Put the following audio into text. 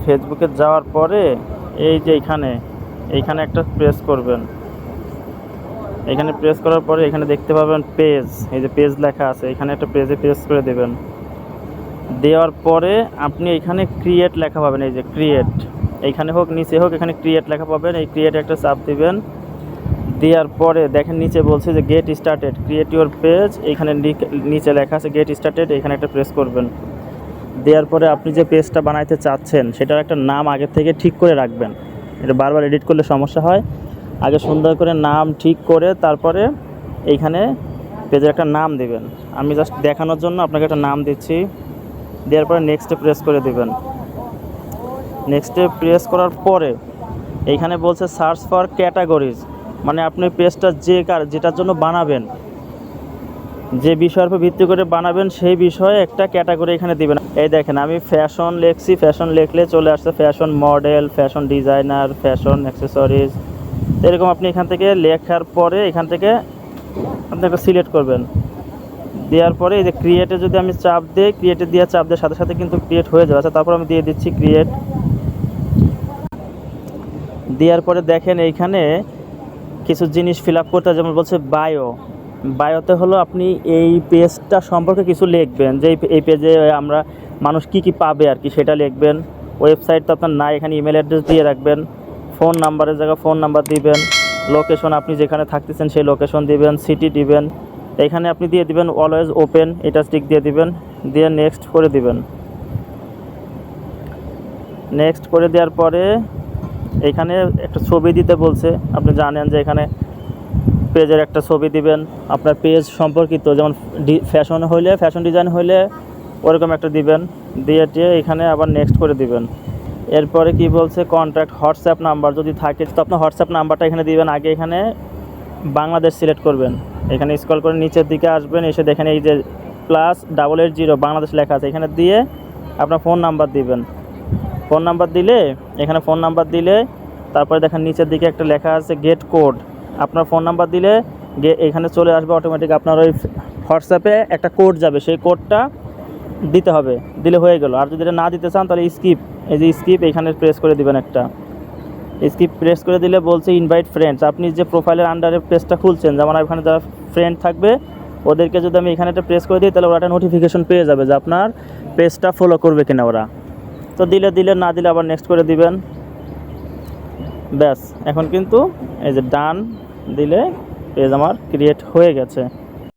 ফেসবুকে যাওয়ার পরে এই যে এইখানে একটা প্রেস করবেন। এখানে প্রেস করার পরে এখানে দেখতে পাবেন পেজ, এই যে পেজ লেখা আছে, এখানে একটা পেজে প্রেস করে দেবেন। দেওয়ার পরে আপনি এখানে ক্রিয়েট লেখা পাবেন, এই যে ক্রিয়েট, এইখানে হোক নিচে হোক এখানে ক্রিয়েট লেখা পাবেন। এই ক্রিয়েট একটা চাপ দিবেন। দেওয়ার পরে দেখেন নিচে বলছে যে get started, create your page, এইখানে নিচে লেখা আছে গেট স্টার্টেড, এখানে একটা প্রেস করবেন। দেওয়ার পরে আপনি যে পেজটা বানাইতে চাচ্ছেন সেটার একটা নাম আগে থেকে ঠিক করে রাখবেন। এটা বারবার এডিট করলে সমস্যা হয়। আগে সুন্দর করে নাম ঠিক করে তারপরে এইখানে পেজের একটা নাম দিবেন। আমি জাস্ট দেখানোর জন্য আপনাকে একটা নাম দিচ্ছি। দেওয়ার পরে নেক্সটে প্রেস করে দিবেন। নেক্সটে প্রেস করার পরে এইখানে বলছে সার্চ ফর ক্যাটাগরিজ, মানে আপনি পেজটা যেটার জন্য বানাবেন, যে বিষয়ের উপর ভিত্তি করে বানাবেন সেই বিষয়ে একটা ক্যাটাগরি এখানে দিবেন। এই দেখেন আমি ফ্যাশন লিখছি, ফ্যাশন লিখলে চলে আসছে fashion model, fashion designer, fashion accessories. এরকম আপনি এখান থেকে লেখার পরে এখান থেকে আপনি একটা সিলেক্ট করবেন। দেওয়ার পরে এই যে ক্রিয়েটে যদি আমি চাপ দিই, ক্রিয়েটে দিয়ে চাপ দেওয়ার সাথে সাথে কিন্তু ক্রিয়েট হয়ে যাবে। আচ্ছা, তারপর আমি দিয়ে দিচ্ছি ক্রিয়েট। দেওয়ার পরে দেখেন এইখানে কিছু জিনিস ফিল আপ করতে, যেমন বলছে বায়োতে হলো আপনি এই পেজটা সম্পর্কে কিছু লিখবেন, যে এই পেজে আমরা মানুষ কি পাবে আর কি সেটা লিখবেন। ওয়েবসাইট তো আপনার নাই, এখানে ইমেল অ্যাড্রেস দিয়ে রাখবেন। ফোন নাম্বারের জায়গায় ফোন নাম্বার দিবেন। লোকেশন আপনি যেখানে থাকতেছেন সেই লোকেশন দিবেন, সিটি দিবেন। এখানে আপনি দিয়ে দিবেন অলওয়েজ ওপেন, এটা স্টিক দিয়ে দিবেন, দিয়ে নেক্সট করে দিবেন। নেক্সট করে দেওয়ার পরে এখানে একটা ছবি দিতে বলছে, আপনি জানেন যে এখানে পেজের একটা ছবি দিবেন আপনার পেজ সম্পর্কিত, যেমন ফ্যাশন হইলে, ফ্যাশন ডিজাইন হইলে ওরকম একটা দিবেন। দিয়ে এখানে আবার নেক্সট করে দিবেন। এরপরে কি বলছে কন্ট্যাক্ট হোয়াটসঅ্যাপ নাম্বার যদি থাকে তো আপনার হোয়াটসঅ্যাপ নাম্বারটা এখানে দিবেন। আগে এখানে বাংলাদেশ সিলেক্ট করবেন, এখানে স্ক্রল করে নিচের দিকে আসবেন, এসে দেখেন এই যে +880 বাংলাদেশ লেখা আছে, এখানে দিয়ে আপনার ফোন নাম্বার দিবেন। ফোন নাম্বার দিলে এখানে ফোন নাম্বার দিলে তারপরে দেখেন নিচের দিকে একটা লেখা আছে গেট কোড, আপনার ফোন নাম্বার দিলে এখানে চলে আসবে অটোমেটিক, আপনার ওই হোয়াটসঅ্যাপে একটা কোড যাবে, সেই কোডটা দিতে হবে, দিলে হয়ে গেল। আর যদি এটা না দিতে চান তাহলে স্কিপ, এই যে স্কিপ এখানে প্রেস করে দিবেন। একটা স্কিপ প্রেস করে দিলে বলছে ইনভাইট ফ্রেন্ডস, আপনি যে প্রোফাইলের আন্ডারে পেজটা খুলছেন, যেমন ওখানে যারা ফ্রেন্ড থাকবে ওদেরকে যদি আমি এখানে একটা প্রেস করে দিই তাহলে ওরা একটা নোটিফিকেশন পেয়ে যাবে যে আপনার পেজটা ফলো করবে কিনা ওরা। তো দিলে না দিলে আবার নেক্সট করে দিবেন। ব্যাস, এখন কিন্তু এই যে ডান দিলে পেজ আমার ক্রিয়েট হয়ে গেছে।